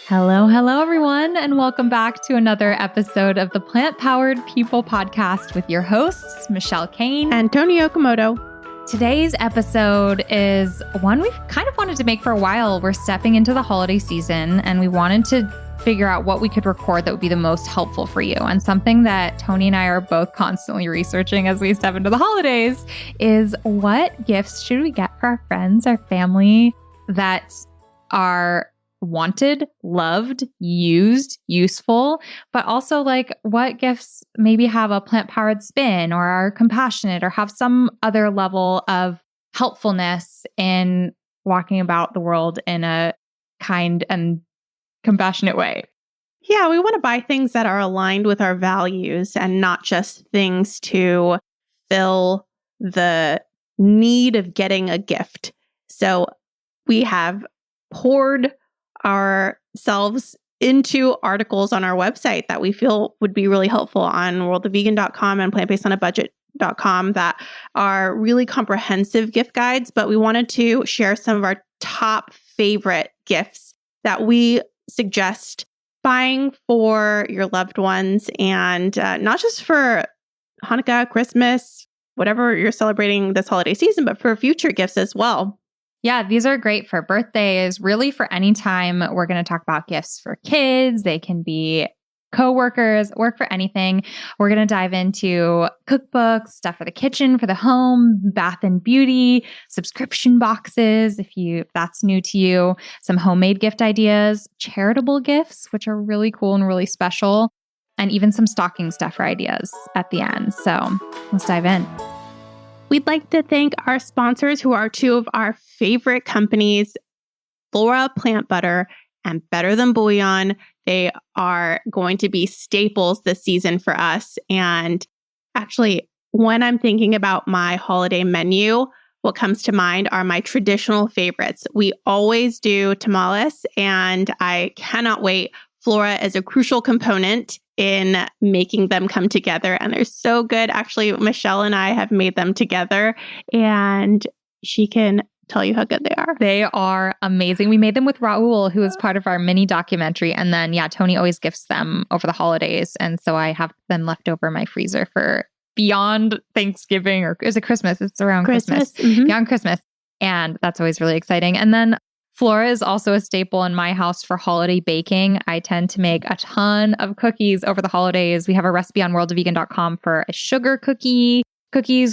Hello, everyone, and welcome back to another episode of the Plant Powered People podcast with your hosts, Michelle Kane and Toni Okamoto. Today's episode is one we've kind of wanted to make for a while. We're stepping into the holiday season, and we wanted to figure out what we could record that would be the most helpful for you. And something that Toni and I are both constantly researching as we step into the holidays is what gifts should we get for our friends, our family that are wanted, loved, used, useful, but also like what gifts maybe have a plant-powered spin or are compassionate or have some other level of helpfulness in walking about the world in a kind and compassionate way. Yeah, we want to buy things that are aligned with our values and not just things to fill the need of getting a gift. So we have poured ourselves into articles on our website that we feel would be really helpful on worldofvegan.com and plantbasedonabudget.com that are really comprehensive gift guides, but we wanted to share some of our top favorite gifts that we suggest buying for your loved ones, and not just for Hanukkah, Christmas, whatever you're celebrating this holiday season, but for future gifts as well. Yeah, these are great for birthdays, really for any time. We're going to talk about gifts for kids. They can be coworkers, work for anything. We're going to dive into cookbooks, stuff for the kitchen, for the home, bath and beauty, subscription boxes, if that's new to you, some homemade gift ideas, charitable gifts, which are really cool and really special, and even some stocking stuffer ideas at the end. So let's dive in. We'd like to thank our sponsors, who are two of our favorite companies, Flora Plant Butter and Better Than Bouillon. They are going to be staples this season for us. And actually, when I'm thinking about my holiday menu, what comes to mind are my traditional favorites. We always do tamales, and I cannot wait. Flora is a crucial component in making them come together, and they're so good. Actually, Michelle and I have made them together, and she can tell you how good they are. They are amazing. We made them with Raul, who is part of our mini documentary. And then, Toni always gifts them over the holidays. And so I have them left over in my freezer for beyond Thanksgiving, or is it Christmas? It's around Christmas. Mm-hmm. Beyond Christmas. And that's always really exciting. And then Flora is also a staple in my house for holiday baking. I tend to make a ton of cookies over the holidays. We have a recipe on worldofvegan.com for a sugar cookies,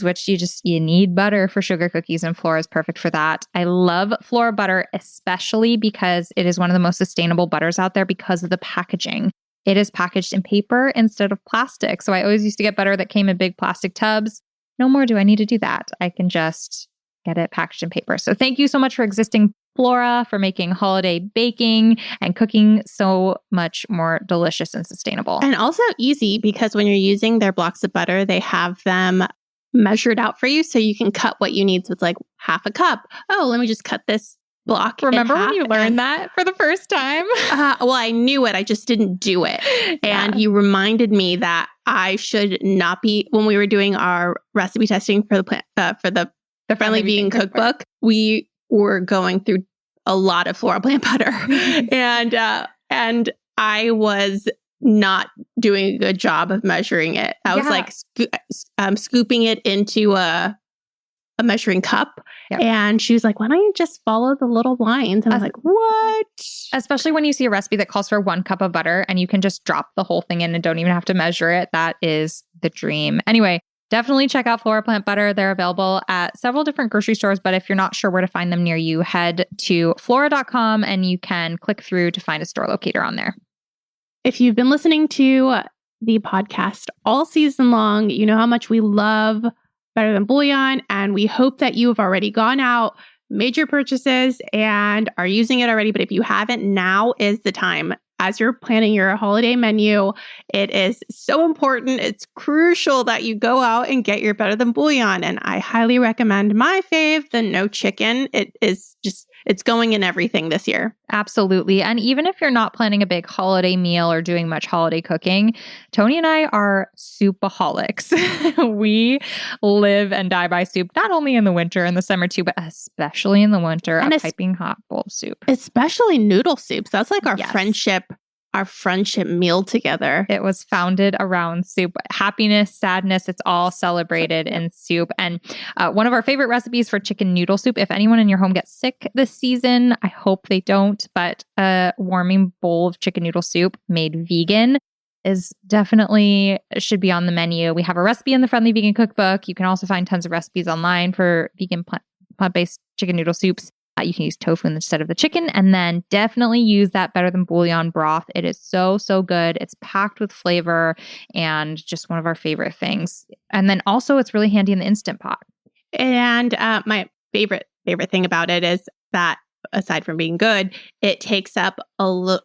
which you need butter for sugar cookies, and Flora is perfect for that. I love Flora butter, especially because it is one of the most sustainable butters out there because of the packaging. It is packaged in paper instead of plastic. So I always used to get butter that came in big plastic tubs. No more do I need to do that. I can just get it packaged in paper. So thank you so much for existing Flora, for making holiday baking and cooking so much more delicious and sustainable. And also easy, because when you're using their blocks of butter, they have them measured out for you so you can cut what you need. So it's like half a cup. Oh, let me just cut this block. Remember when you learned that for the first time? Well, I knew it. I just didn't do it. Yeah. And you reminded me that I should not be, when we were doing our recipe testing for the Friendly Vegan Cookbook, we were going through a lot of Flora plant butter, and I was not doing a good job of measuring it. I was like scooping it into a measuring cup, and she was like, "Why don't you just follow the little lines?" And I was like, "What?" Especially when you see a recipe that calls for 1 cup of butter, and you can just drop the whole thing in and don't even have to measure it. That is the dream. Anyway. Definitely check out Flora Plant Butter. They're available at several different grocery stores, but if you're not sure where to find them near you, head to flora.com and you can click through to find a store locator on there. If you've been listening to the podcast all season long, you know how much we love Better Than Bouillon, and we hope that you have already gone out, made your purchases, and are using it already. But if you haven't, now is the time. As you're planning your holiday menu, it is so important. It's crucial that you go out and get your Better Than Bouillon. And I highly recommend my fave, the no chicken. It is just it's going in everything this year. Absolutely. And even if you're not planning a big holiday meal or doing much holiday cooking, Toni and I are soupaholics. We live and die by soup, not only in the winter and the summer too, but especially in the winter, And a piping hot bowl of soup. Especially noodle soups. That's like our Yes. friendship meal together. It was founded around soup. Happiness, sadness, it's all celebrated in soup. And one of our favorite recipes for chicken noodle soup, if anyone in your home gets sick this season, I hope they don't, but a warming bowl of chicken noodle soup made vegan is definitely should be on the menu. We have a recipe in the Friendly Vegan Cookbook. You can also find tons of recipes online for vegan plant-based chicken noodle soups. You can use tofu instead of the chicken, and then definitely use that Better Than Bouillon broth. It is so, so good. It's packed with flavor and just one of our favorite things. And then also it's really handy in the Instant Pot. And my favorite thing about it is that aside from being good, it takes up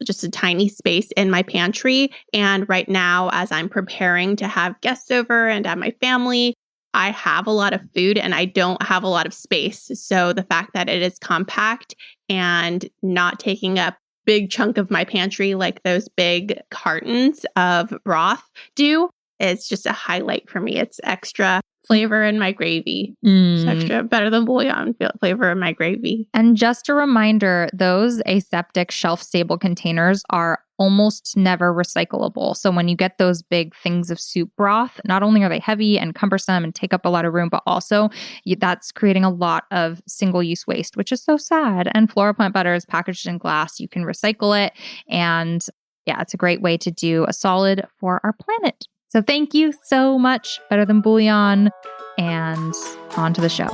just a tiny space in my pantry. And right now, as I'm preparing to have guests over and have my family, I have a lot of food and I don't have a lot of space. So the fact that it is compact and not taking up big chunk of my pantry like those big cartons of broth do is just a highlight for me. It's extra flavor in my gravy. It's extra Better Than Bouillon flavor in my gravy. And just a reminder, those aseptic shelf-stable containers are almost never recyclable. So when you get those big things of soup broth, not only are they heavy and cumbersome and take up a lot of room, but also that's creating a lot of single-use waste, which is so sad. And Flora Plant Butter is packaged in glass. You can recycle it. And yeah, it's a great way to do a solid for our planet. So thank you so much, Better Than Bouillon, and on to the show.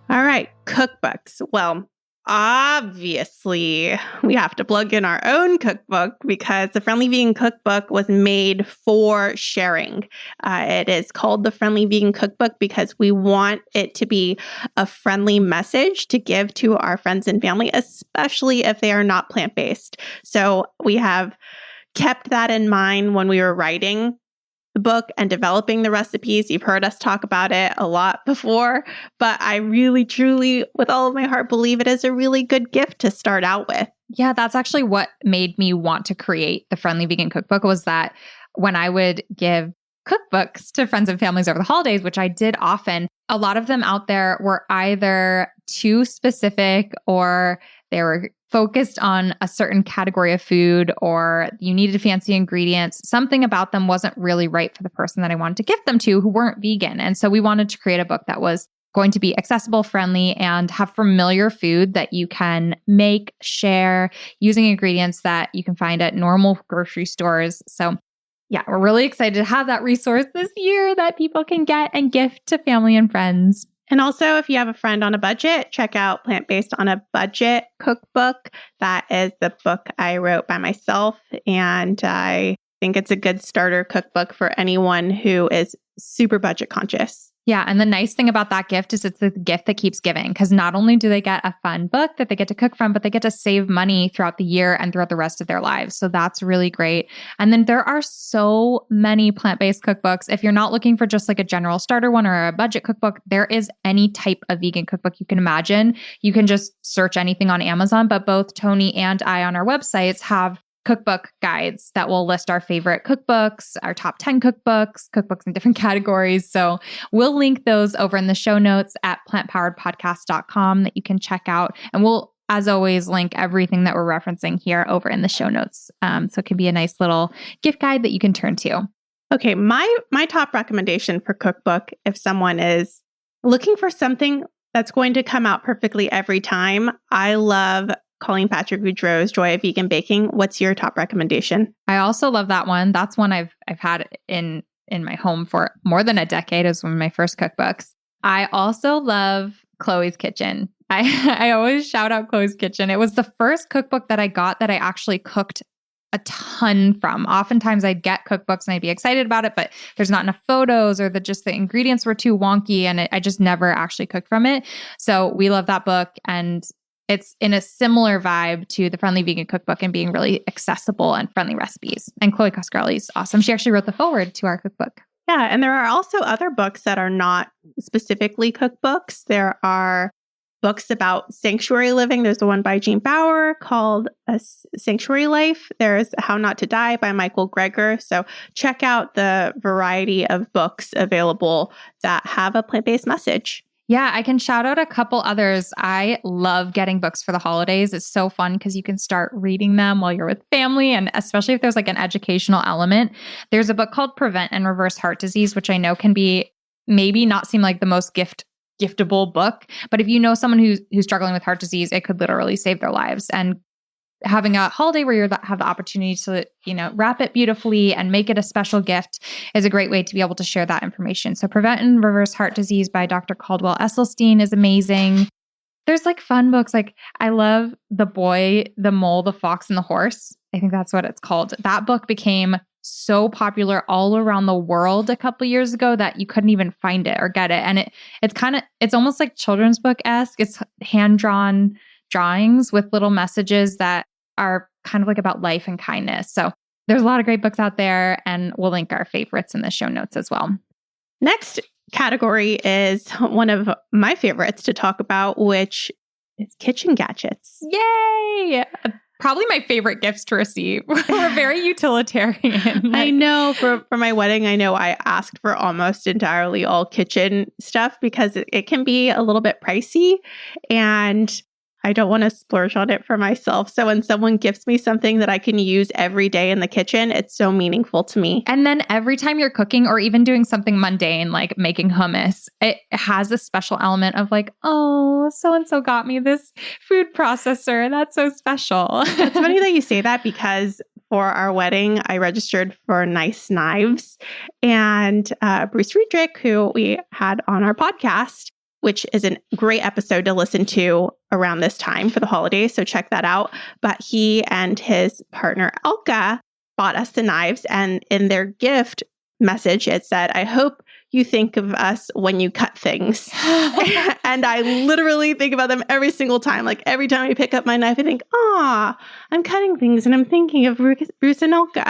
All right, cookbooks. Well, obviously, we have to plug in our own cookbook because the Friendly Vegan Cookbook was made for sharing. It is called the Friendly Vegan Cookbook because we want it to be a friendly message to give to our friends and family, especially if they are not plant-based. So we have kept that in mind when we were writing the book and developing the recipes. You've heard us talk about it a lot before, but I really, truly, with all of my heart, believe it is a really good gift to start out with. Yeah, that's actually what made me want to create the Friendly Vegan Cookbook was that when I would give cookbooks to friends and families over the holidays, which I did often, a lot of them out there were either too specific or they were focused on a certain category of food or you needed fancy ingredients. Something about them wasn't really right for the person that I wanted to gift them to who weren't vegan. And so we wanted to create a book that was going to be accessible, friendly, and have familiar food that you can make, share using ingredients that you can find at normal grocery stores. So yeah, we're really excited to have that resource this year that people can get and gift to family and friends. And also, if you have a friend on a budget, check out Plant Based on a Budget cookbook. That is the book I wrote by myself. And I think it's a good starter cookbook for anyone who is super budget conscious. Yeah. And the nice thing about that gift is it's a gift that keeps giving because not only do they get a fun book that they get to cook from, but they get to save money throughout the year and throughout the rest of their lives. So that's really great. And then there are so many plant-based cookbooks. If you're not looking for just like a general starter one or a budget cookbook, there is any type of vegan cookbook you can imagine. You can just search anything on Amazon, but both Toni and I on our websites have cookbook guides that will list our favorite cookbooks, our top 10 cookbooks in different categories. So we'll link those over in the show notes at plantpoweredpodcast.com that you can check out. And we'll, as always, link everything that we're referencing here over in the show notes. So it can be a nice little gift guide that you can turn to. Okay, my top recommendation for cookbook, if someone is looking for something that's going to come out perfectly every time, I love Colleen Patrick Boudreau's Joy of Vegan Baking. What's your top recommendation? I also love that one. That's one I've had in my home for more than a decade. It was one of my first cookbooks. I also love Chloe's Kitchen. I always shout out Chloe's Kitchen. It was the first cookbook that I got that I actually cooked a ton from. Oftentimes I'd get cookbooks and I'd be excited about it, but there's not enough photos or just the ingredients were too wonky and I just never actually cooked from it. So we love that book and it's in a similar vibe to the Friendly Vegan Cookbook and being really accessible and friendly recipes. And Chloe Coscarelli is awesome. She actually wrote the foreword to our cookbook. Yeah, and there are also other books that are not specifically cookbooks. There are books about sanctuary living. There's the one by Jean Bauer called A Sanctuary Life. There's How Not to Die by Michael Greger. So check out the variety of books available that have a plant-based message. Yeah, I can shout out a couple others. I love getting books for the holidays. It's so fun because you can start reading them while you're with family, and especially if there's like an educational element. There's a book called Prevent and Reverse Heart Disease, which I know can be maybe not seem like the most giftable book, but if you know someone who's struggling with heart disease, it could literally save their lives. And having a holiday where you have the opportunity to, wrap it beautifully and make it a special gift is a great way to be able to share that information. So Prevent and Reverse Heart Disease by Dr. Caldwell Esselstyn is amazing. There's like fun books. Like I love The Boy, the Mole, the Fox, and the Horse. I think that's what it's called. That book became so popular all around the world a couple years ago that you couldn't even find it or get it. And it's almost like children's book-esque. It's hand-drawn drawings with little messages that are kind of like about life and kindness. So there's a lot of great books out there, and we'll link our favorites in the show notes as well. Next category is one of my favorites to talk about, which is kitchen gadgets. Yay! Probably my favorite gifts to receive. We're very utilitarian. I know for my wedding, I know I asked for almost entirely all kitchen stuff because it can be a little bit pricey, and I don't want to splurge on it for myself. So when someone gifts me something that I can use every day in the kitchen, it's so meaningful to me. And then every time you're cooking or even doing something mundane like making hummus, it has a special element of like, oh, so-and-so got me this food processor. That's so special. It's funny that you say that because for our wedding, I registered for Nice Knives. And Bruce Friedrich, who we had on our podcast, which is a great episode to listen to around this time for the holidays. So check that out. But he and his partner, Elka, bought us the knives. And in their gift message, it said, I hope you think of us when you cut things. And I literally think about them every single time. Like every time I pick up my knife, I think, I'm cutting things and I'm thinking of Bruce and Elka.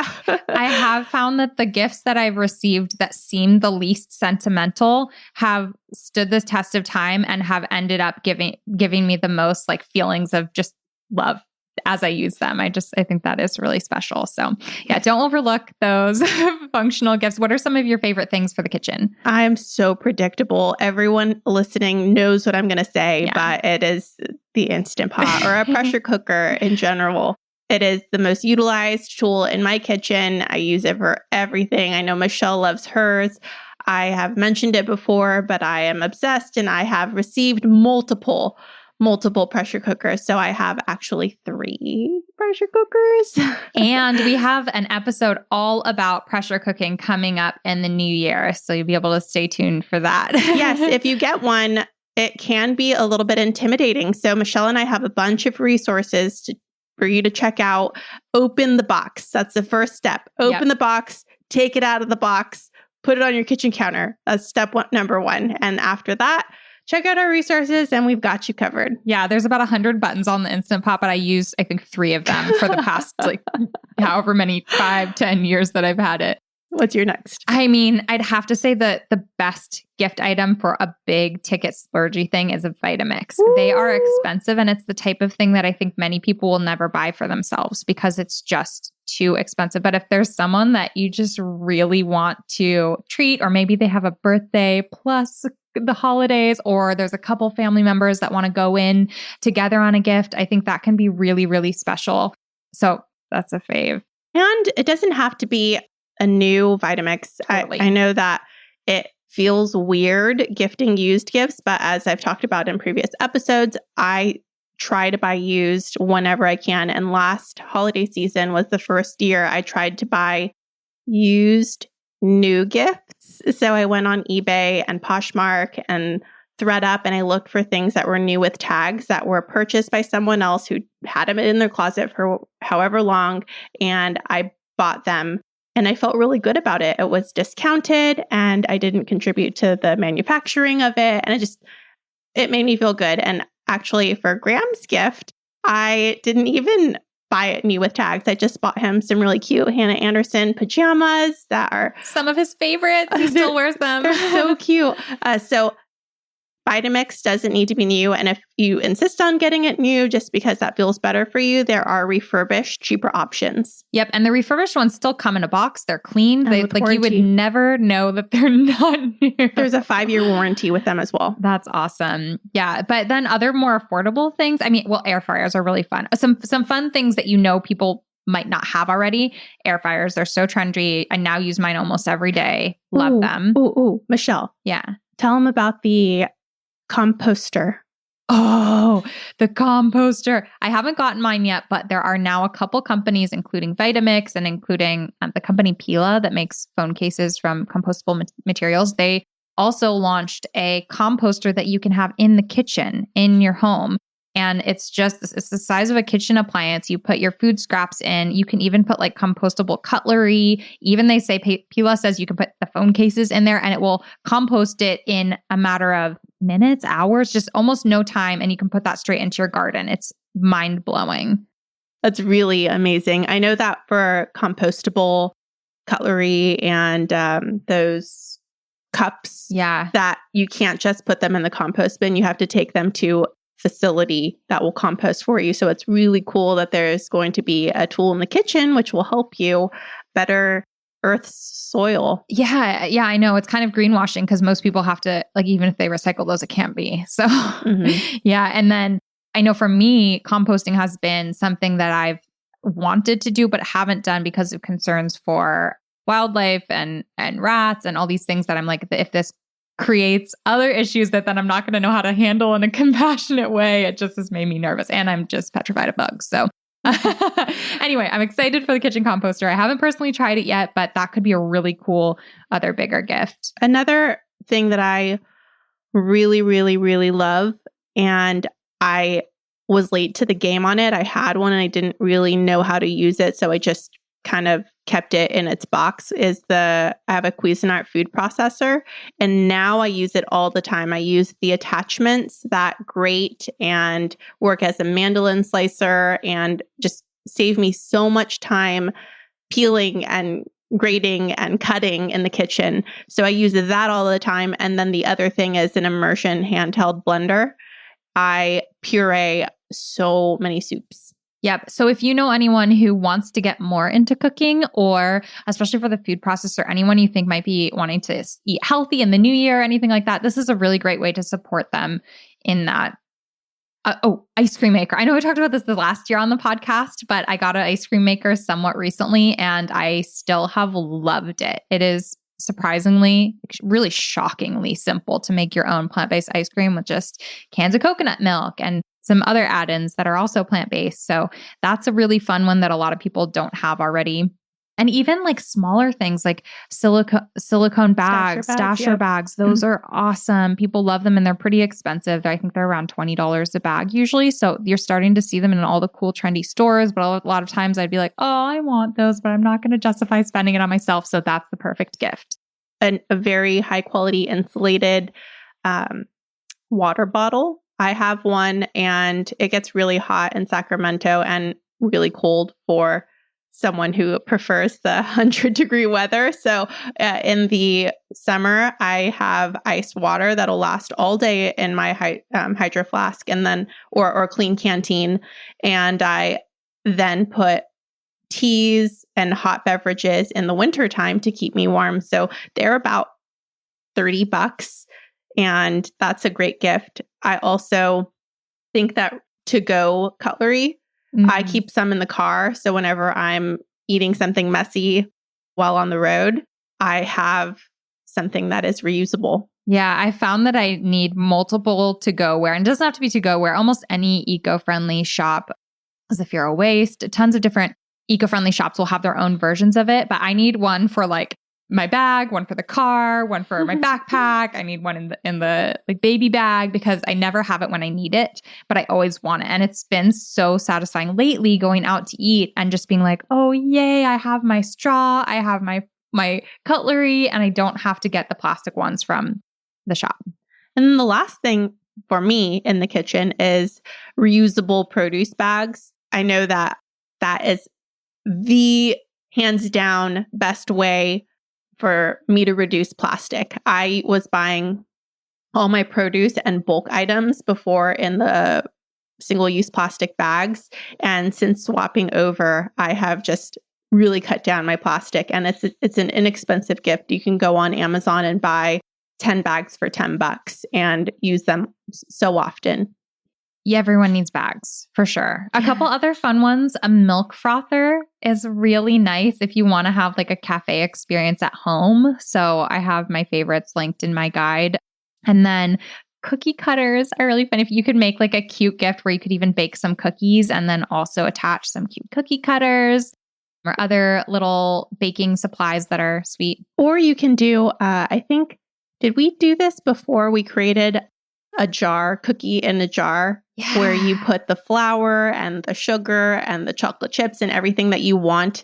I have found that the gifts that I've received that seem the least sentimental have stood the test of time and have ended up giving me the most like feelings of just love as I use them. I think that is really special. So yeah, don't overlook those functional gifts. What are some of your favorite things for the kitchen? I'm so predictable. Everyone listening knows what I'm going to say, but it is the Instant Pot or a pressure cooker in general. It is the most utilized tool in my kitchen. I use it for everything. I know Michelle loves hers. I have mentioned it before, but I am obsessed and I have received multiple pressure cookers. So I have actually 3 pressure cookers. And we have an episode all about pressure cooking coming up in the new year. So you'll be able to stay tuned for that. Yes, if you get one, it can be a little bit intimidating. So Michelle and I have a bunch of resources for you to check out. Open the box. That's the first step. Open the box, take it out of the box, put it on your kitchen counter. That's number 1. And after that, check out our resources and we've got you covered. Yeah, there's about 100 buttons on the Instant Pot, but I used, I think, 3 of them for the past, however many, 5-10 years that I've had it. What's your next? I mean, I'd have to say that the best gift item for a big ticket splurgy thing is a Vitamix. Ooh. They are expensive, and it's the type of thing that I think many people will never buy for themselves because it's just too expensive. But if there's someone that you just really want to treat, or maybe they have a birthday plus the holidays, or there's a couple family members that want to go in together on a gift, I think that can be really, really special. So that's a fave. And it doesn't have to be a new Vitamix. Totally. I know that it feels weird gifting used gifts, but as I've talked about in previous episodes, I try to buy used whenever I can. And last holiday season was the first year I tried to buy used new gifts. So I went on eBay and Poshmark and ThreadUp, and I looked for things that were new with tags that were purchased by someone else who had them in their closet for however long, and I bought them. And I felt really good about it. It was discounted and I didn't contribute to the manufacturing of it. And it made me feel good. And actually for Graham's gift, I didn't even buy it new with tags. I just bought him some really cute Hannah Anderson pajamas that are some of his favorites. He still wears them. They're so cute. So Vitamix doesn't need to be new. And if you insist on getting it new just because that feels better for you, there are refurbished, cheaper options. Yep. And the refurbished ones still come in a box. They're clean. And They with like you would warranty. never know that they're not new. There's a 5-year warranty with them as well. That's awesome. Yeah. But then other more affordable things. I mean, well, air fryers are really fun. Some fun things that people might not have already. Air fryers, they're so trendy. I now use mine almost every day. Love them. Ooh, Michelle. Yeah. Tell them about the composter. Oh, the composter. I haven't gotten mine yet, but there are now a couple companies, including Vitamix and including the company Pila that makes phone cases from compostable materials. They also launched a composter that you can have in the kitchen in your home. And it's the size of a kitchen appliance. You put your food scraps in. You can even put like compostable cutlery. Even they say, Pila says you can put the phone cases in there and it will compost it in a matter of minutes, hours, just almost no time. And you can put that straight into your garden. It's mind blowing. That's really amazing. I know that for compostable cutlery and those cups, that you can't just put them in the compost bin. You have to take them to facility that will compost for you. So it's really cool that there's going to be a tool in the kitchen which will help you better Earth's soil. Yeah, I know. It's kind of greenwashing because most people have to, like, even if they recycle those, it can't be. So yeah. And then I know for me, composting has been something that I've wanted to do, but haven't done because of concerns for wildlife and rats and all these things that I'm like, if this creates other issues that then I'm not going to know how to handle in a compassionate way, it just has made me nervous. And I'm just petrified of bugs. So anyway, I'm excited for the kitchen composter. I haven't personally tried it yet, but that could be a really cool other bigger gift. Another thing that I really, really, really love, and I was late to the game on it. I had one and I didn't really know how to use it. So I just kind of kept it in its box, I have a Cuisinart food processor, and now I use it all the time. I use the attachments that grate and work as a mandolin slicer and just save me so much time peeling and grating and cutting in the kitchen. So I use that all the time. And then the other thing is an immersion handheld blender. I puree so many soups. Yep. So if you know anyone who wants to get more into cooking, or especially for the food processor, anyone you think might be wanting to eat healthy in the new year, anything like that, this is a really great way to support them in that. Ice cream maker. I know we talked about this the last year on the podcast, but I got an ice cream maker somewhat recently and I still have loved it. It is surprisingly, really shockingly simple to make your own plant-based ice cream with just cans of coconut milk and some other add-ins that are also plant-based. So that's a really fun one that a lot of people don't have already. And even like smaller things like silicone bags, stasher bags, those are awesome. People love them and they're pretty expensive. I think they're around $20 a bag usually. So you're starting to see them in all the cool trendy stores. But a lot of times I'd be like, oh, I want those, but I'm not going to justify spending it on myself. So that's the perfect gift. A very high quality insulated water bottle. I have one and it gets really hot in Sacramento and really cold for someone who prefers the 100-degree weather. So in the summer, I have ice water that'll last all day in my hydro flask, and then or clean canteen. And I then put teas and hot beverages in the wintertime to keep me warm. So they're about $30, and that's a great gift. I also think that to-go cutlery, I keep some in the car. So whenever I'm eating something messy while on the road, I have something that is reusable. Yeah, I found that I need multiple to-go-ware. And it doesn't have to be to-go-ware. Almost any eco-friendly shop has a Zero Waste. Tons of different eco-friendly shops will have their own versions of it. But I need one for like my bag, one for the car, one for my backpack. I need one in the like baby bag because I never have it when I need it, but I always want it. And it's been so satisfying lately going out to eat and just being like, oh yay, I have my straw, I have my cutlery, and I don't have to get the plastic ones from the shop. And then the last thing for me in the kitchen is reusable produce bags. I know that is the hands down best way for me to reduce plastic. I was buying all my produce and bulk items before in the single-use plastic bags. And since swapping over, I have just really cut down my plastic, and it's an inexpensive gift. You can go on Amazon and buy 10 bags for $10 and use them so often. Yeah, everyone needs bags for sure. A couple other fun ones. A milk frother is really nice if you want to have like a cafe experience at home. So I have my favorites linked in my guide. And then cookie cutters are really fun. If you could make like a cute gift where you could even bake some cookies and then also attach some cute cookie cutters or other little baking supplies that are sweet. Or you can do, I think, did we do this before we created a jar, cookie in a jar, where you put the flour and the sugar and the chocolate chips and everything that you want,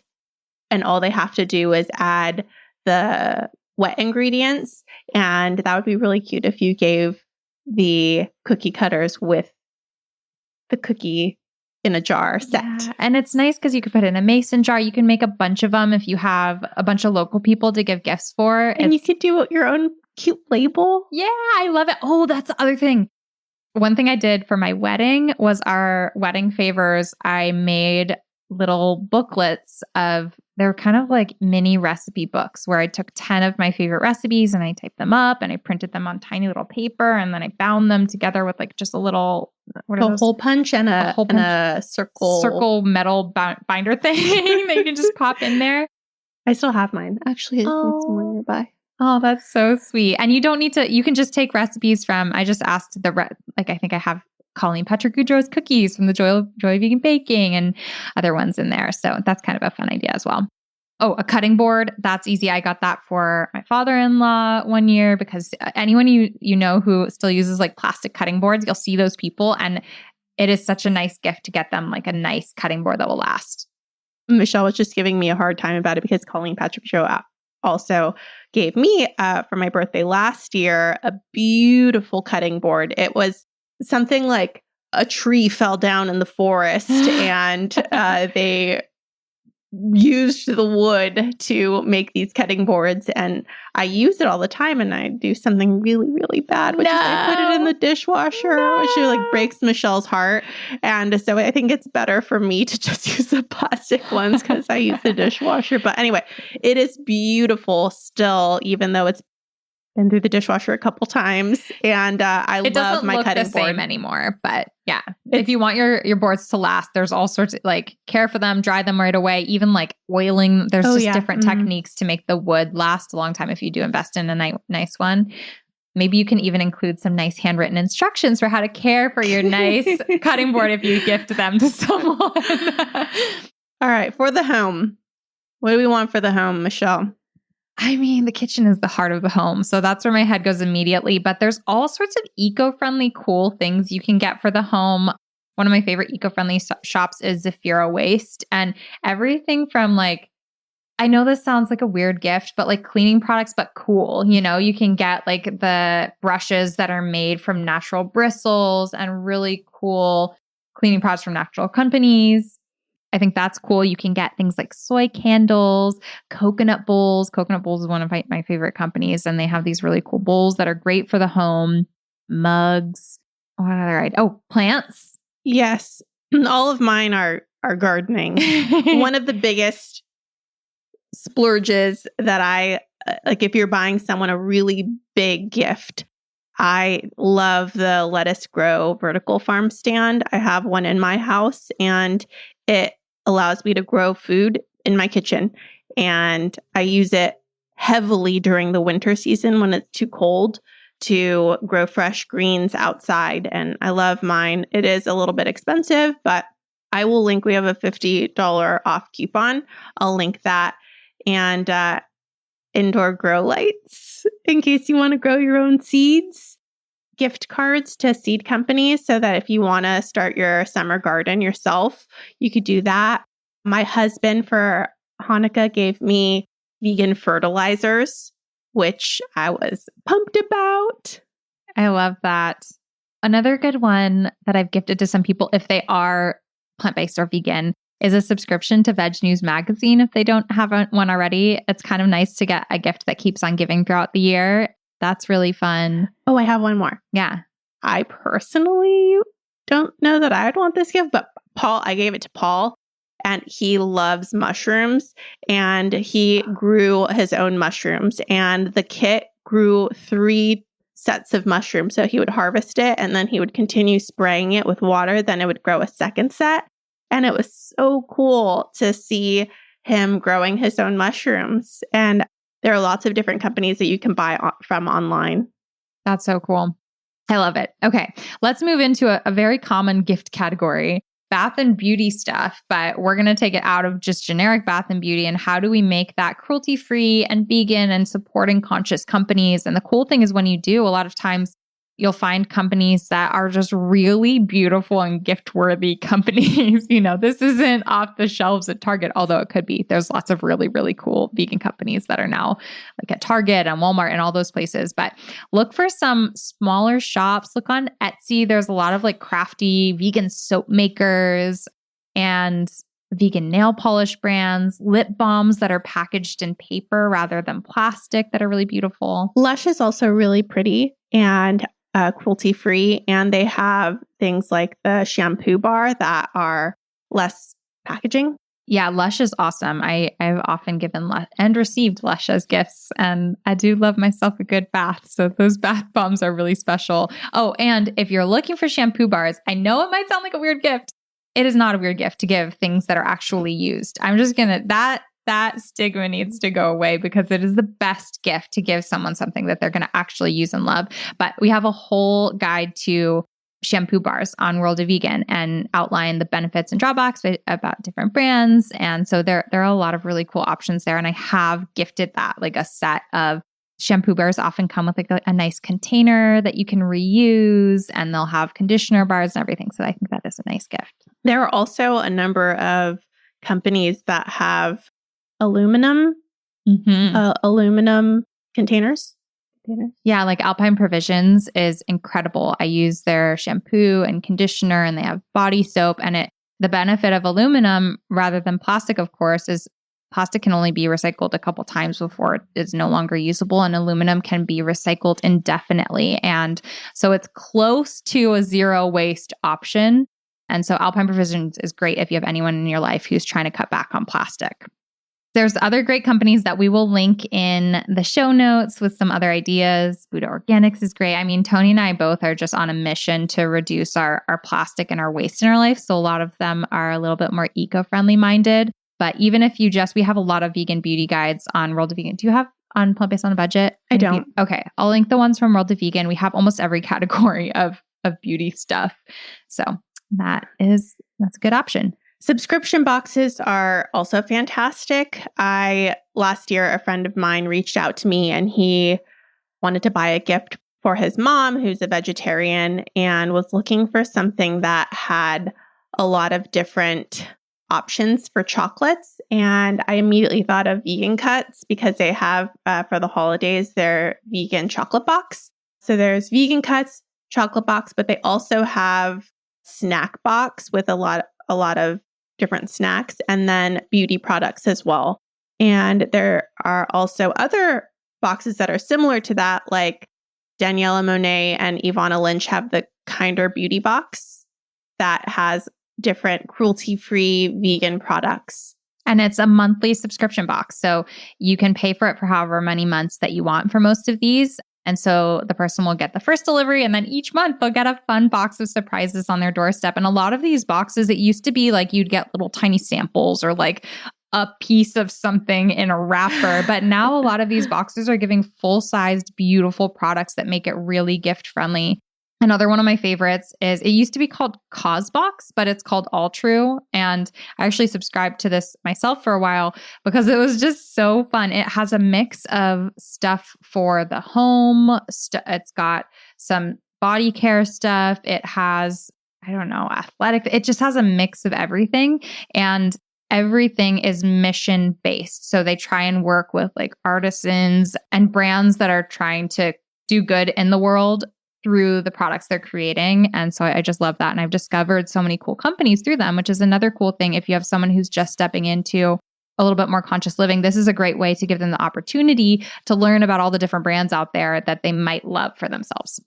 and all they have to do is add the wet ingredients. And that would be really cute if you gave the cookie cutters with the cookie in a jar set. Yeah. And it's nice because you could put it in a mason jar. You can make a bunch of them if you have a bunch of local people to give gifts for. And you could do your own cute label. Yeah, I love it. Oh, that's the other thing. One thing I did for my wedding was our wedding favors. I made little booklets they're kind of like mini recipe books where I took 10 of my favorite recipes and I typed them up and I printed them on tiny little paper and then I bound them together with like just a little hole punch and a circle metal binder thing that you can just pop in there. I still have mine. Actually, it's somewhere nearby. Oh, that's so sweet. And you don't need to, you can just take recipes from, I just asked I think I have Colleen Petrogudro's cookies from the Joy of Vegan Baking and other ones in there. So that's kind of a fun idea as well. Oh, a cutting board. That's easy. I got that for my father-in-law one year because anyone you know who still uses like plastic cutting boards, you'll see those people. And it is such a nice gift to get them like a nice cutting board that will last. Michelle was just giving me a hard time about it because Colleen Petrogudro also gave me for my birthday last year a beautiful cutting board. It was something like a tree fell down in the forest and they used the wood to make these cutting boards, and I use it all the time, and I do something really, really bad, which is I put it in the dishwasher, which like breaks Michelle's heart. And so I think it's better for me to just use the plastic ones because I use the dishwasher. But anyway, it is beautiful still, even though it's been through the dishwasher a couple times. And I love my cutting board. It doesn't look the same anymore, but yeah. If you want your boards to last, there's all sorts of like care for them, dry them right away, even like oiling. There's different techniques to make the wood last a long time if you do invest in a nice one. Maybe you can even include some nice handwritten instructions for how to care for your nice cutting board if you gift them to someone. All right, for the home. What do we want for the home, Michelle? I mean, the kitchen is the heart of the home. So that's where my head goes immediately. But there's all sorts of eco-friendly, cool things you can get for the home. One of my favorite eco-friendly shops is Zafira Waste. And everything from like, I know this sounds like a weird gift, but like cleaning products, but cool. You know, you can get like the brushes that are made from natural bristles and really cool cleaning products from natural companies. I think that's cool. You can get things like soy candles, coconut bowls. Coconut bowls is one of my favorite companies, and they have these really cool bowls that are great for the home. Mugs. What other right? Oh, plants. Yes. All of mine are gardening. One of the biggest splurges that I like if you're buying someone a really big gift. I love the Lettuce Grow vertical farm stand. I have one in my house, and it allows me to grow food in my kitchen. And I use it heavily during the winter season when it's too cold to grow fresh greens outside. And I love mine. It is a little bit expensive, but I will link. We have a $50 off coupon. I'll link that. And indoor grow lights in case you want to grow your own seeds. Gift cards to seed companies so that if you want to start your summer garden yourself, you could do that. My husband for Hanukkah gave me vegan fertilizers, which I was pumped about. I love that. Another good one that I've gifted to some people, if they are plant-based or vegan, is a subscription to Veg News Magazine if they don't have one already. It's kind of nice to get a gift that keeps on giving throughout the year. That's really fun. Oh, I have one more. Yeah. I personally don't know that I'd want this gift, but I gave it to Paul, and he loves mushrooms, and he grew his own mushrooms, and the kit grew 3 sets of mushrooms. So he would harvest it, and then he would continue spraying it with water. Then it would grow a second set. And it was so cool to see him growing his own mushrooms. And there are lots of different companies that you can buy from online. That's so cool. I love it. Okay, let's move into a very common gift category, bath and beauty stuff, but we're going to take it out of just generic bath and beauty. And how do we make that cruelty-free and vegan and supporting conscious companies? And the cool thing is when you do, a lot of times you'll find companies that are just really beautiful and gift-worthy companies. This isn't off the shelves at Target, although it could be. There's lots of really, really cool vegan companies that are now like at Target and Walmart and all those places. But look for some smaller shops. Look on Etsy. There's a lot of like crafty vegan soap makers and vegan nail polish brands, lip balms that are packaged in paper rather than plastic that are really beautiful. Lush is also really pretty and cruelty-free, and they have things like the shampoo bar that are less packaging. Yeah, Lush is awesome. I've often given Lush and received Lush as gifts, and I do love myself a good bath. So those bath bombs are really special. Oh, and if you're looking for shampoo bars, I know it might sound like a weird gift. It is not a weird gift to give things that are actually used. I'm just that stigma needs to go away because it is the best gift to give someone something that they're going to actually use and love. But we have a whole guide to shampoo bars on World of Vegan and outline the benefits and drawbacks about different brands. And so there are a lot of really cool options there. And I have gifted that, like a set of shampoo bars often come with like a nice container that you can reuse, and they'll have conditioner bars and everything. So I think that is a nice gift. There are also a number of companies that have aluminum containers. Yeah, like Alpine Provisions is incredible. I use their shampoo and conditioner, and they have body soap. And the benefit of aluminum rather than plastic, of course, is plastic can only be recycled a couple times before it is no longer usable, and aluminum can be recycled indefinitely. And so it's close to a zero waste option. And so Alpine Provisions is great if you have anyone in your life who's trying to cut back on plastic. There's other great companies that we will link in the show notes with some other ideas. Buddha Organics is great. I mean, Toni and I both are just on a mission to reduce our plastic and our waste in our life. So a lot of them are a little bit more eco-friendly minded. But even if we have a lot of vegan beauty guides on World of Vegan. Do you have on Plant-Based on a Budget? I don't. Okay. I'll link the ones from World of Vegan. We have almost every category of beauty stuff. So that's a good option. Subscription boxes are also fantastic. Last year, a friend of mine reached out to me, and he wanted to buy a gift for his mom, who's a vegetarian, and was looking for something that had a lot of different options for chocolates. And I immediately thought of Vegan Cuts because they have, for the holidays, their vegan chocolate box. So there's Vegan Cuts, chocolate box, but they also have snack box with a lot of different snacks, and then beauty products as well. And there are also other boxes that are similar to that, like Daniela Monet and Ivana Lynch have the Kinder Beauty box that has different cruelty-free vegan products. And it's a monthly subscription box. So you can pay for it for however many months that you want for most of these. And so the person will get the first delivery, and then each month they'll get a fun box of surprises on their doorstep. And a lot of these boxes, it used to be like you'd get little tiny samples or like a piece of something in a wrapper. But now a lot of these boxes are giving full-sized, beautiful products that make it really gift-friendly. Another one of my favorites is, it used to be called CauseBox, but it's called All True. And I actually subscribed to this myself for a while because it was just so fun. It has a mix of stuff for the home. It's got some body care stuff. It has, athletic. It just has a mix of everything. And everything is mission based. So they try and work with like artisans and brands that are trying to do good in the world through the products they're creating. And so I just love that. And I've discovered so many cool companies through them, which is another cool thing if you have someone who's just stepping into a little bit more conscious living, this is a great way to give them the opportunity to learn about all the different brands out there that they might love for themselves.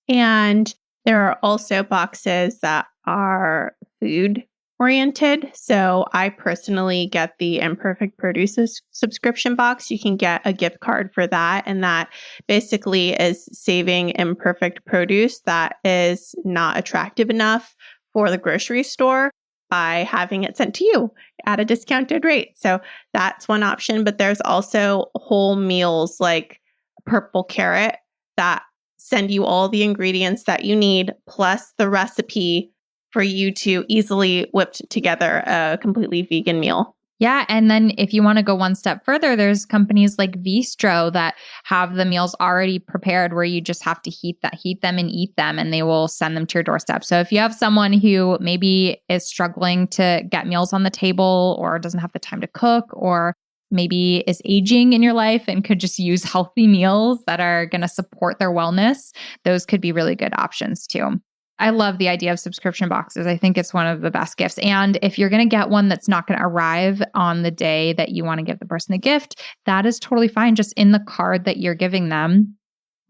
And there are also boxes that are food oriented. So I personally get the Imperfect Produces subscription box. You can get a gift card for that. And that basically is saving imperfect produce that is not attractive enough for the grocery store by having it sent to you at a discounted rate. So that's one option. But there's also whole meals like Purple Carrot that send you all the ingredients that you need, plus the recipe for you to easily whip together a completely vegan meal. Yeah. And then if you want to go one step further, there's companies like Vistro that have the meals already prepared where you just have to heat them and eat them, and they will send them to your doorstep. So if you have someone who maybe is struggling to get meals on the table or doesn't have the time to cook, or maybe is aging in your life and could just use healthy meals that are going to support their wellness, those could be really good options too. I love the idea of subscription boxes. I think it's one of the best gifts. And if you're going to get one that's not going to arrive on the day that you want to give the person a gift, that is totally fine. Just in the card that you're giving them,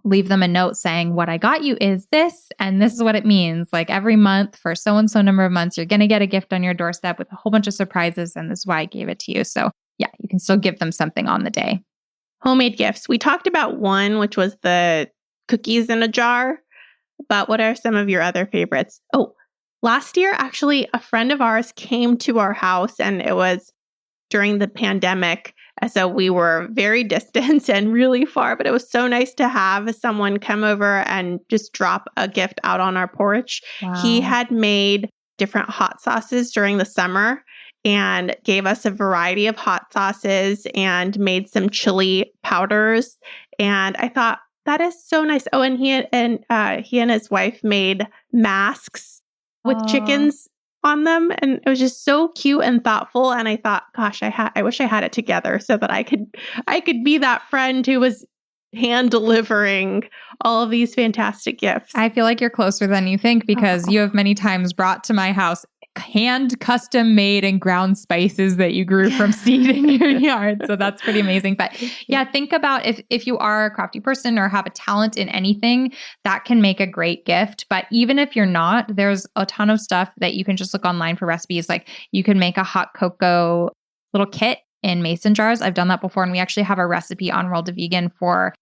leave them a note saying, what I got you is this, and this is what it means. Like every month for so-and-so number of months, you're going to get a gift on your doorstep with a whole bunch of surprises. And this is why I gave it to you. So yeah, you can still give them something on the day. Homemade gifts. We talked about one, which was the cookies in a jar. But what are some of your other favorites? Oh, last year, actually, a friend of ours came to our house, and it was during the pandemic. So we were very distant and really far, but it was so nice to have someone come over and just drop a gift out on our porch. Wow. He had made different hot sauces during the summer and gave us a variety of hot sauces and made some chili powders. And I thought, that is so nice. Oh, and he and his wife made masks with chickens on them, and it was just so cute and thoughtful. And I thought, gosh, I wish I had it together so that I could be that friend who was hand delivering all of these fantastic gifts. I feel like you're closer than you think, because you have many times brought to my house hand custom made and ground spices that you grew from seed in your yard. So that's pretty amazing. But yeah, think about if you are a crafty person or have a talent in anything, that can make a great gift. But even if you're not, there's a ton of stuff that you can just look online for recipes. Like you can make a hot cocoa little kit in mason jars. I've done that before. And we actually have a recipe on World of Vegan for,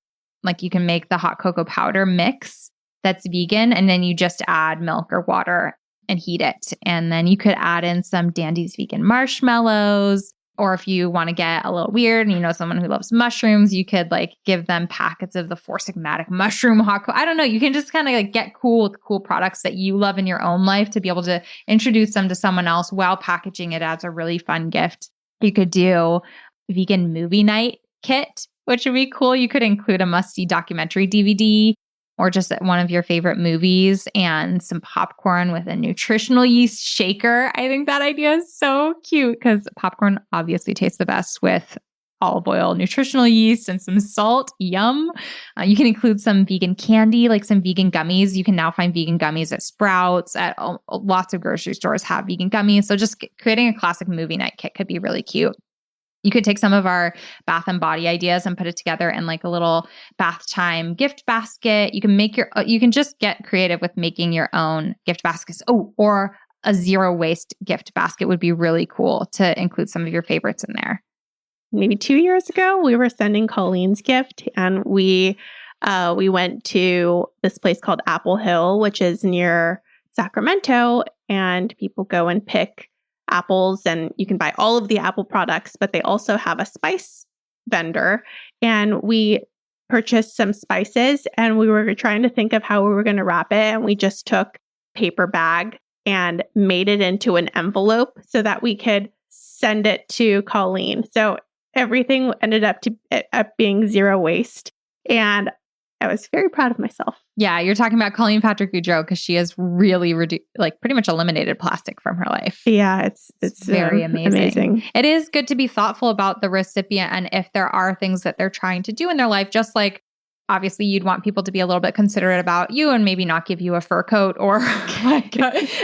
like, you can make the hot cocoa powder mix that's vegan, and then you just add milk or water and heat it. And then you could add in some Dandy's vegan marshmallows. Or if you want to get a little weird and you know someone who loves mushrooms, you could like give them packets of the Four Sigmatic mushroom hot cocoa. I don't know. You can just kind of like get cool with cool products that you love in your own life to be able to introduce them to someone else while packaging it as a really fun gift. You could do vegan movie night kit, which would be cool. You could include a must-see documentary DVD or just one of your favorite movies and some popcorn with a nutritional yeast shaker. I think that idea is so cute because popcorn obviously tastes the best with olive oil, nutritional yeast, and some salt. Yum. You can include some vegan candy, like some vegan gummies. You can now find vegan gummies at Sprouts, at lots of grocery stores have vegan gummies. So just creating a classic movie night kit could be really cute. You could take some of our bath and body ideas and put it together in like a little bath time gift basket. You can you can just get creative with making your own gift baskets. Oh, or a zero waste gift basket would be really cool to include some of your favorites in there. Maybe 2 years ago, we were sending Colleen's gift, and we went to this place called Apple Hill, which is near Sacramento, and people go and pick apples, and you can buy all of the Apple products, but they also have a spice vendor. And we purchased some spices, and we were trying to think of how we were going to wrap it. And we just took a paper bag and made it into an envelope so that we could send it to Colleen. So everything ended up being zero waste. And I was very proud of myself. Yeah, you're talking about Colleen Patrick Goudreau because she has really pretty much eliminated plastic from her life. Yeah, it's very amazing. It is good to be thoughtful about the recipient and if there are things that they're trying to do in their life, just like obviously you'd want people to be a little bit considerate about you and maybe not give you a fur coat or like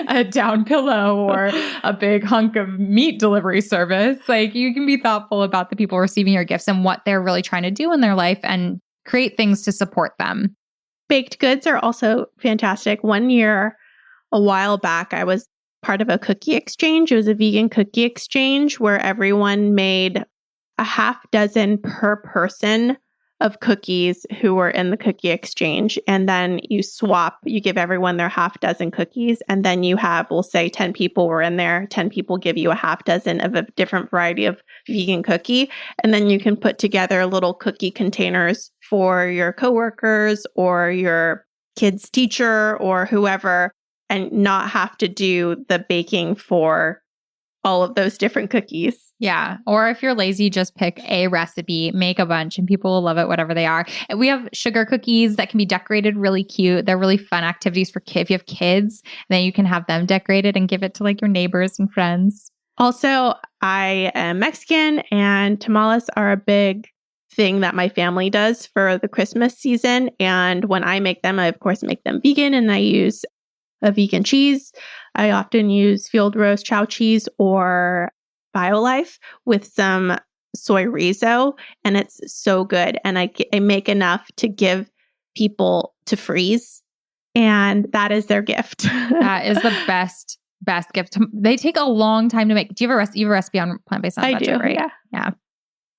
a down pillow or a big hunk of meat delivery service. Like you can be thoughtful about the people receiving your gifts and what they're really trying to do in their life and create things to support them. Baked goods are also fantastic. One year, a while back, I was part of a cookie exchange. It was a vegan cookie exchange where everyone made a half dozen per person of cookies who were in the cookie exchange. And then you swap, you give everyone their half dozen cookies. And then you have, we'll say 10 people were in there. 10 people give you a half dozen of a different variety of vegan cookie. And then you can put together little cookie containers for your coworkers or your kid's teacher or whoever, and not have to do the baking for all of those different cookies. Yeah. Or if you're lazy, just pick a recipe, make a bunch, and people will love it, whatever they are. And we have sugar cookies that can be decorated really cute. They're really fun activities for kids. If you have kids, then you can have them decorated and give it to like your neighbors and friends. Also, I am Mexican, and tamales are a big thing that my family does for the Christmas season. And when I make them, I of course make them vegan, and I use a vegan cheese. I often use field roast chow cheese or BioLife with some soy rizo, and it's so good. And I make enough to give people to freeze, and that is their gift. That is the best gift. They take a long time to make. Do you have a recipe? You have a recipe on plant-based? I do. Right? Yeah.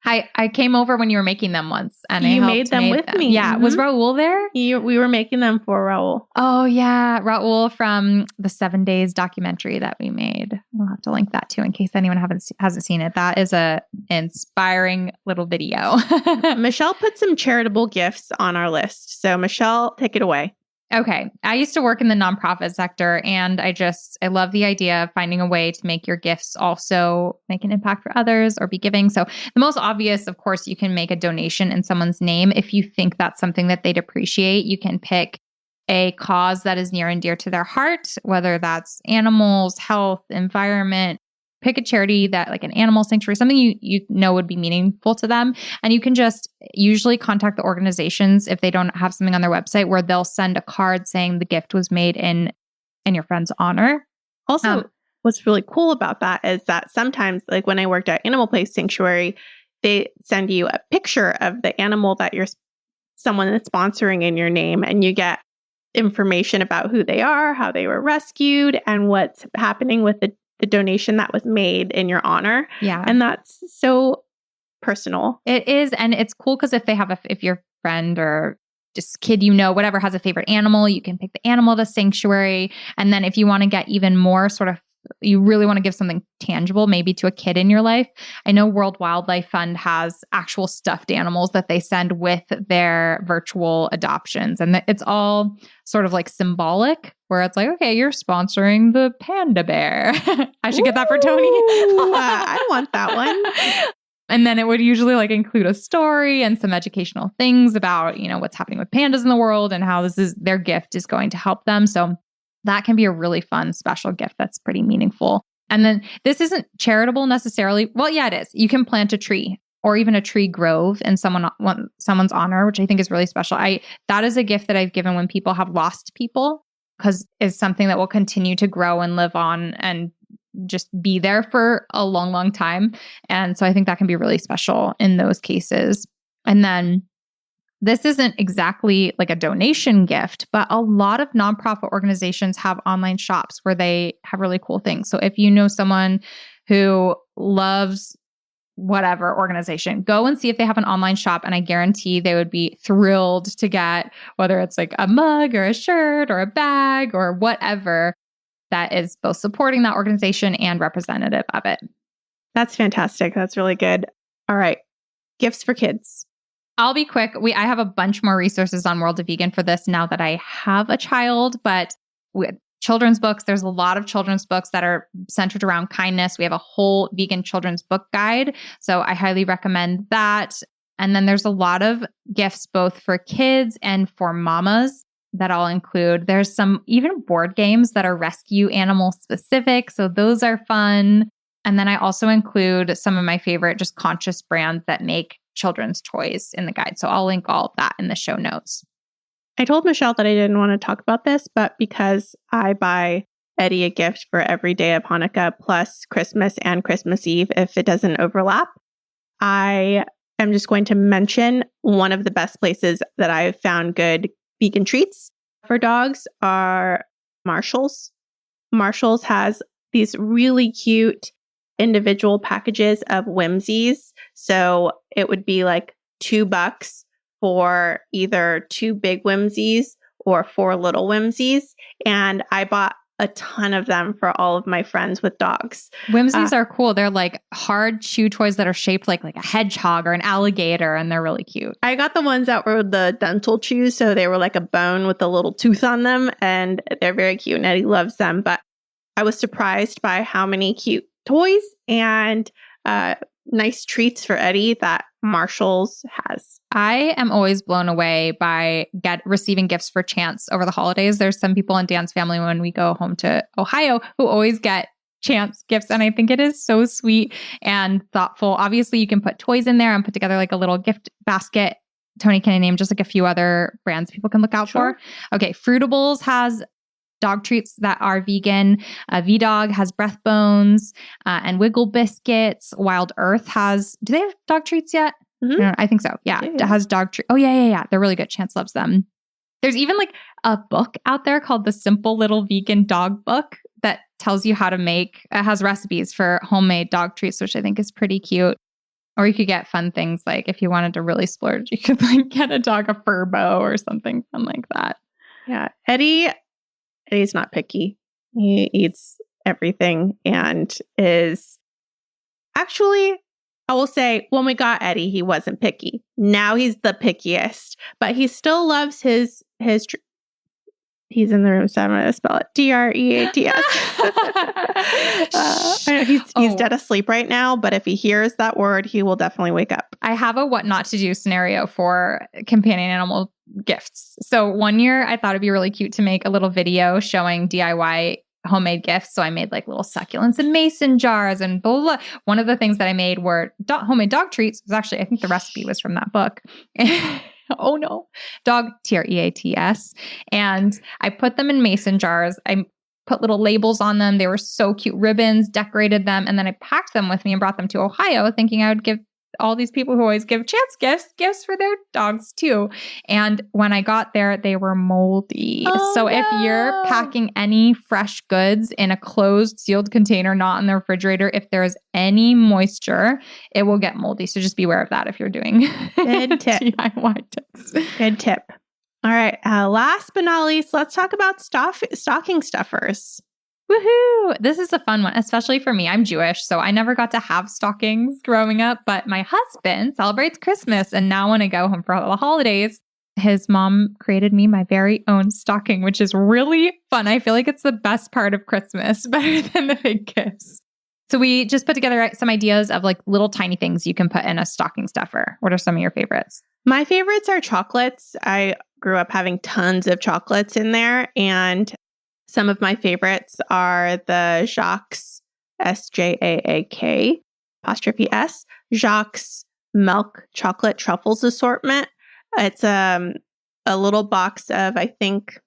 I came over when you were making them once, and you made them with me. Yeah, was Raul there? We were making them for Raul. Oh yeah, Raul from the 7 Days documentary that we made. We'll have to link that too in case anyone hasn't seen it. That is a inspiring little video. Michelle put some charitable gifts on our list, so Michelle, take it away. Okay. I used to work in the nonprofit sector, and I love the idea of finding a way to make your gifts also make an impact for others or be giving. So the most obvious, of course, you can make a donation in someone's name. If you think that's something that they'd appreciate, you can pick a cause that is near and dear to their heart, whether that's animals, health, environment. Pick a charity that like an animal sanctuary, something you know would be meaningful to them. And you can just usually contact the organizations if they don't have something on their website where they'll send a card saying the gift was made in your friend's honor. Also, what's really cool about that is that sometimes, like when I worked at Animal Place Sanctuary, they send you a picture of the animal that someone is sponsoring in your name, and you get information about who they are, how they were rescued, and what's happening with the donation that was made in your honor. Yeah. And that's so personal. It is. And it's cool because if your friend or just kid, whatever, has a favorite animal, you can pick the animal to sanctuary. And then if you want to get even more sort of, you really want to give something tangible, maybe to a kid in your life. I know World Wildlife Fund has actual stuffed animals that they send with their virtual adoptions. And it's all sort of like symbolic, where it's like, okay, you're sponsoring the panda bear. I should get that for Toni. I want that one. And then it would usually like include a story and some educational things about, what's happening with pandas in the world and how their gift is going to help them. So that can be a really fun, special gift that's pretty meaningful. And then this isn't charitable necessarily. Well, yeah, it is. You can plant a tree or even a tree grove in someone's honor, which I think is really special. That is a gift that I've given when people have lost people, because it's something that will continue to grow and live on and just be there for a long, long time. And so I think that can be really special in those cases. And then this isn't exactly like a donation gift, but a lot of nonprofit organizations have online shops where they have really cool things. So if you know someone who loves whatever organization, go and see if they have an online shop. And I guarantee they would be thrilled to get, whether it's like a mug or a shirt or a bag or whatever, that is both supporting that organization and representative of it. That's fantastic. That's really good. All right. Gifts for kids. I'll be quick. I have a bunch more resources on World of Vegan for this now that I have a child, but with children's books, there's a lot of children's books that are centered around kindness. We have a whole vegan children's book guide. So I highly recommend that. And then there's a lot of gifts both for kids and for mamas that I'll include. There's some even board games that are rescue animal specific. So those are fun. And then I also include some of my favorite just conscious brands that make children's toys in the guide. So I'll link all of that in the show notes. I told Michelle that I didn't want to talk about this, but because I buy Eddie a gift for every day of Hanukkah plus Christmas and Christmas Eve, if it doesn't overlap, I am just going to mention one of the best places that I've found good vegan treats for dogs are Marshall's. Marshall's has these really cute individual packages of Whimsies. So it would be like $2 for either 2 big Whimsies or 4 little Whimsies. And I bought a ton of them for all of my friends with dogs. Whimsies are cool. They're like hard chew toys that are shaped like a hedgehog or an alligator, and they're really cute. I got the ones that were the dental chews, so they were like a bone with a little tooth on them, and they're very cute, and Eddie loves them. But I was surprised by how many cute toys and nice treats for Eddie that Marshall's has. I am always blown away by receiving gifts for Chance over the holidays. There's some people in Dan's family when we go home to Ohio who always get Chance gifts. And I think it is so sweet and thoughtful. Obviously, you can put toys in there and put together like a little gift basket. Toni, can I name just like a few other brands people can look out for? Okay, Fruitables has dog treats that are vegan. V-Dog has breath bones and Wiggle biscuits. Wild Earth has, do they have dog treats yet? Mm-hmm. I think so. Yeah. It has dog treats. Oh, yeah. They're really good. Chance loves them. There's even like a book out there called The Simple Little Vegan Dog Book that tells you how to make, has recipes for homemade dog treats, which I think is pretty cute. Or you could get fun things like if you wanted to really splurge, you could like get a dog a fur bow or something fun like that. Yeah. Eddie's not picky. He eats everything and is actually, I will say, when we got Eddie, he wasn't picky. Now he's the pickiest, but he still loves his he's in the room, so I'm going to spell it DREATS. I know he's dead asleep right now, but if he hears that word, he will definitely wake up. I have a what not to do scenario for companion animal gifts. So one year I thought it'd be really cute to make a little video showing DIY homemade gifts. So I made like little succulents and mason jars and blah, blah, blah. One of the things that I made were homemade dog treats. It was actually, I think the recipe was from that book. Oh no, dog TREATS. And I put them in mason jars. I put little labels on them. They were so cute, ribbons, decorated them. And then I packed them with me and brought them to Ohio thinking I would give all these people who always give Chance gifts for their dogs too. And when I got there, they were moldy. So if you're packing any fresh goods in a closed, sealed container, not in the refrigerator, if there is any moisture, it will get moldy. So just be aware of that if you're doing Good tip. DIY tips. Good tip. All right. Last but not least, let's talk about stocking stuffers. Woohoo! This is a fun one, especially for me. I'm Jewish, so I never got to have stockings growing up, but my husband celebrates Christmas. And now when I go home for the holidays, his mom created me my very own stocking, which is really fun. I feel like it's the best part of Christmas, better than the big gifts. So we just put together some ideas of like little tiny things you can put in a stocking stuffer. What are some of your favorites? My favorites are chocolates. I grew up having tons of chocolates in there, and some of my favorites are the Jacques, SJAAK, 'S, Jacques Milk Chocolate Truffles assortment. It's a little box of, I think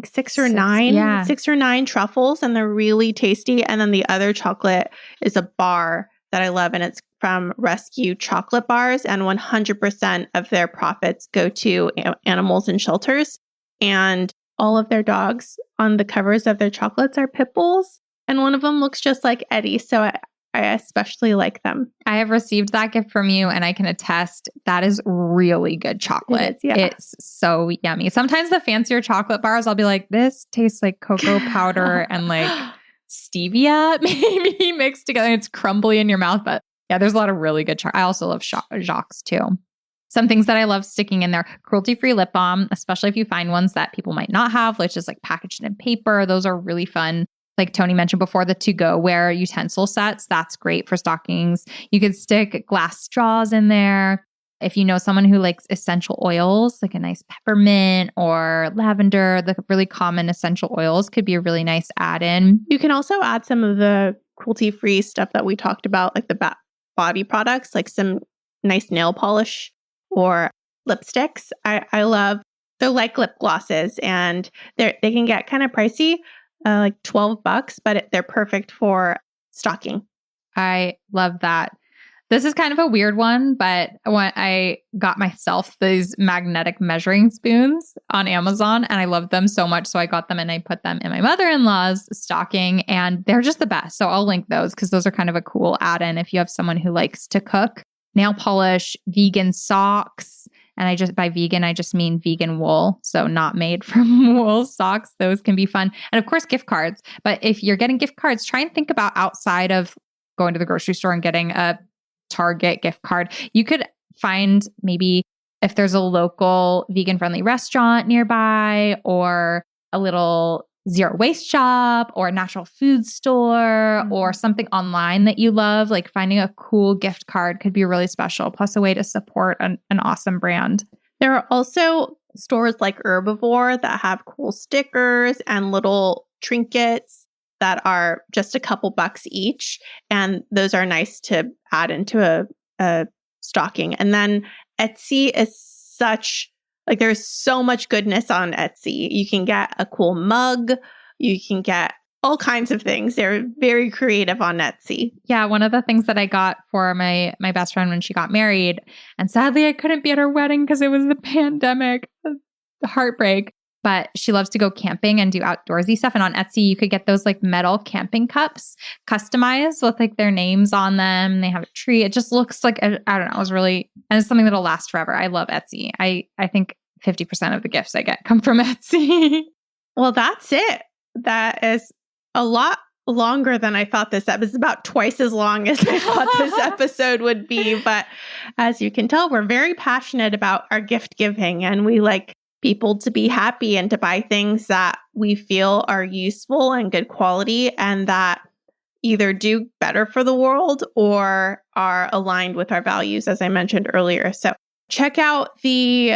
6 or 9 truffles, and they're really tasty. And then the other chocolate is a bar that I love, and it's from Rescue Chocolate Bars, and 100% of their profits go to animals in shelters. And all of their dogs on the covers of their chocolates are pit bulls, and one of them looks just like Eddie. So I especially like them. I have received that gift from you, and I can attest that is really good chocolate. It's so yummy. Sometimes the fancier chocolate bars, I'll be like, this tastes like cocoa powder and like stevia maybe mixed together. It's crumbly in your mouth, but yeah, there's a lot of really good chocolate. I also love Jacques too. Some things that I love sticking in there, cruelty-free lip balm, especially if you find ones that people might not have, which is like packaged in paper. Those are really fun. Like Toni mentioned before, the to-go-ware utensil sets, that's great for stockings. You could stick glass straws in there. If you know someone who likes essential oils, like a nice peppermint or lavender, the really common essential oils could be a really nice add-in. You can also add some of the cruelty-free stuff that we talked about, like the body products, like some nice nail polish or lipsticks. I love, they're like lip glosses, and they can get kind of pricey, like $12, but they're perfect for stocking. I love that. This is kind of a weird one, but when I got myself these magnetic measuring spoons on Amazon, and I loved them so much. So I got them and I put them in my mother-in-law's stocking, and they're just the best. So I'll link those because those are kind of a cool add-in if you have someone who likes to cook. Nail polish, vegan socks. And by vegan, I just mean vegan wool. So not made from wool socks. Those can be fun. And of course, gift cards. But if you're getting gift cards, try and think about outside of going to the grocery store and getting a Target gift card. You could find maybe if there's a local vegan friendly restaurant nearby, or a little zero waste shop, or a natural food store, or something online that you love, like finding a cool gift card could be really special. Plus a way to support an awesome brand. There are also stores like Herbivore that have cool stickers and little trinkets that are just a couple bucks each. And those are nice to add into a stocking. And then Etsy is such, like, there's so much goodness on Etsy. You can get a cool mug. You can get all kinds of things. They're very creative on Etsy. Yeah, one of the things that I got for my best friend when she got married, and sadly I couldn't be at her wedding because it was the pandemic, the heartbreak. But she loves to go camping and do outdoorsy stuff. And on Etsy, you could get those like metal camping cups customized with like their names on them. They have a tree. It just looks like, I don't know, it was really, and it's something that'll last forever. I love Etsy. I think 50% of the gifts I get come from Etsy. Well, that's it. That is a lot longer than I thought this episode. It's about twice as long as I thought this episode would be. But as you can tell, we're very passionate about our gift giving, and we like people to be happy and to buy things that we feel are useful and good quality and that either do better for the world or are aligned with our values, as I mentioned earlier. So check out the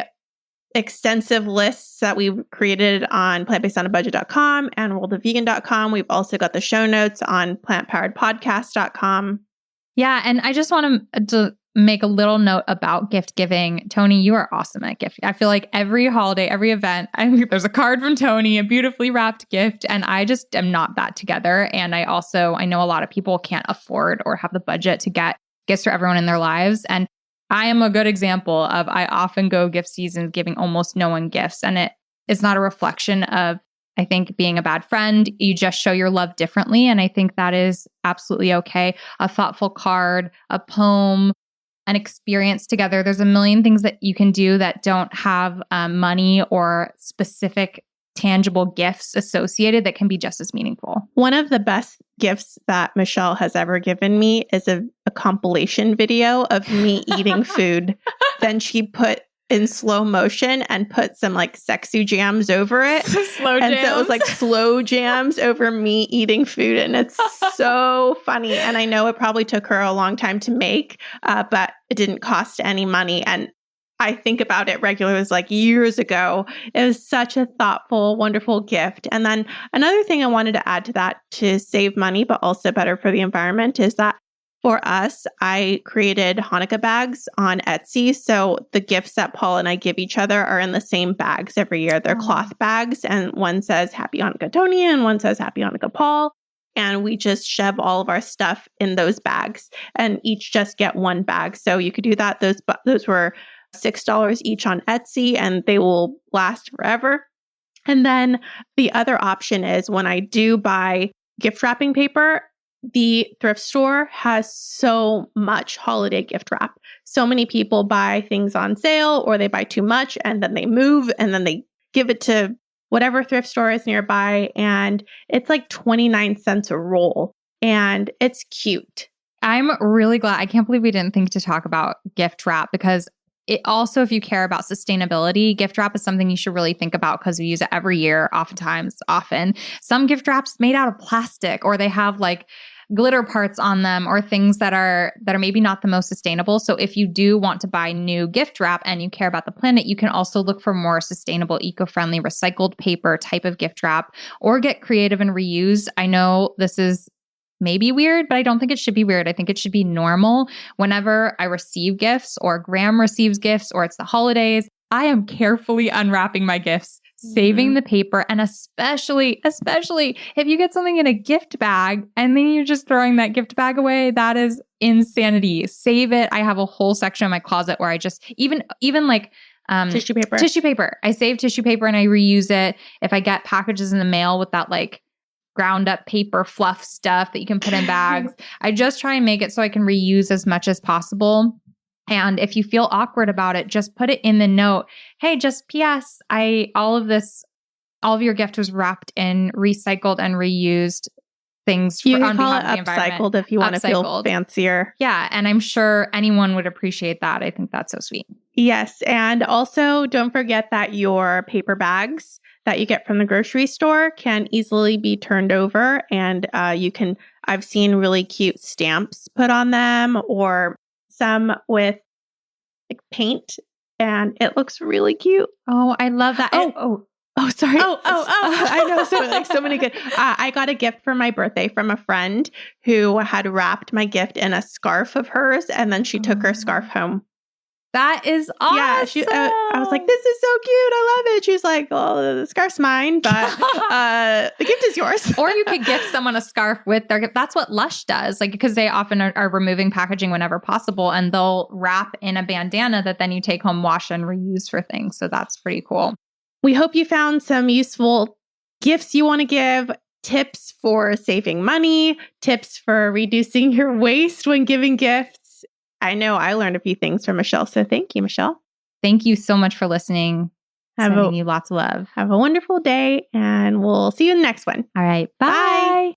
extensive lists that we've created on plantbasedonabudget.com and worldofvegan.com. We've also got the show notes on plantpoweredpodcast.com. Yeah, and I just want to make a little note about gift giving. Toni, you are awesome at gift. I feel like every holiday, every event, there's a card from Toni, a beautifully wrapped gift, and I just am not that together. And I know a lot of people can't afford or have the budget to get gifts for everyone in their lives. And I am a good example of, I often go gift seasons giving almost no one gifts. And it is not a reflection of, I think, being a bad friend. You just show your love differently. And I think that is absolutely okay. A thoughtful card, a poem, an experience together. There's a million things that you can do that don't have money or specific tangible gifts associated that can be just as meaningful. One of the best gifts that Michelle has ever given me is a compilation video of me eating food. Then she put in slow motion and put some like sexy jams over it. Slow jams. And so it was like slow jams over me eating food. And it's so funny. And I know it probably took her a long time to make, but it didn't cost any money. And I think about it regularly. It was like years ago. It was such a thoughtful, wonderful gift. And then another thing I wanted to add to that to save money, but also better for the environment, is that for us, I created Hanukkah bags on Etsy. So the gifts that Paul and I give each other are in the same bags every year. They're cloth bags, and one says Happy Hanukkah Toni and one says Happy Hanukkah Paul. And we just shove all of our stuff in those bags and each just get one bag. So you could do that. Those were $6 each on Etsy, and they will last forever. And then the other option is when I do buy gift wrapping paper, the thrift store has so much holiday gift wrap. So many people buy things on sale, or they buy too much and then they move and then they give it to whatever thrift store is nearby. And it's like 29 cents a roll, and it's cute. I'm really glad. I can't believe we didn't think to talk about gift wrap, because it also, if you care about sustainability, gift wrap is something you should really think about, because we use it every year, often. Some gift wrap's made out of plastic, or they have like glitter parts on them, or things that are maybe not the most sustainable. So if you do want to buy new gift wrap and you care about the planet, you can also look for more sustainable, eco-friendly, recycled paper type of gift wrap, or get creative and reuse. I know this is maybe weird, but I don't think it should be weird. I think it should be normal. Whenever I receive gifts or Graham receives gifts or it's the holidays, I am carefully unwrapping my gifts, saving the paper, and especially if you get something in a gift bag and then you're just throwing that gift bag away, that is insanity. Save it. I have a whole section in my closet where I just even like tissue paper. Tissue paper. I save tissue paper and I reuse it. If I get packages in the mail with that like ground up paper fluff stuff that you can put in bags, I just try and make it so I can reuse as much as possible. And if you feel awkward about it, just put it in the note. Hey, just P.S. All of your gift was wrapped in recycled and reused things. You can call it upcycled if you want to feel fancier. Yeah. And I'm sure anyone would appreciate that. I think that's so sweet. Yes. And also don't forget that your paper bags that you get from the grocery store can easily be turned over. And I've seen really cute stamps put on them or some with like paint, and it looks really cute. Oh, I love that. Sorry. I know so many good. I got a gift for my birthday from a friend who had wrapped my gift in a scarf of hers, and then she took her scarf home. That is awesome. Yeah, I was like, this is so cute. I love it. She's like, well, the scarf's mine, but the gift is yours. Or you could gift someone a scarf with their gift. That's what Lush does, like, because they often are removing packaging whenever possible, and they'll wrap in a bandana that then you take home, wash, and reuse for things. So that's pretty cool. We hope you found some useful gifts you want to give, tips for saving money, tips for reducing your waste when giving gifts. I know I learned a few things from Michelle, so thank you, Michelle. Thank you so much for listening. Sending you lots of love. Have a wonderful day, and we'll see you in the next one. All right. Bye.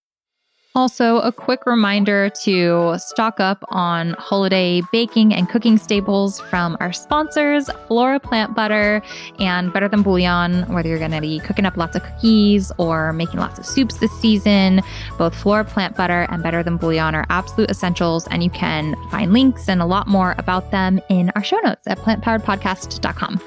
Also, a quick reminder to stock up on holiday baking and cooking staples from our sponsors, Flora Plant Butter and Better Than Bouillon. Whether you're going to be cooking up lots of cookies or making lots of soups this season, both Flora Plant Butter and Better Than Bouillon are absolute essentials, and you can find links and a lot more about them in our show notes at plantpoweredpodcast.com.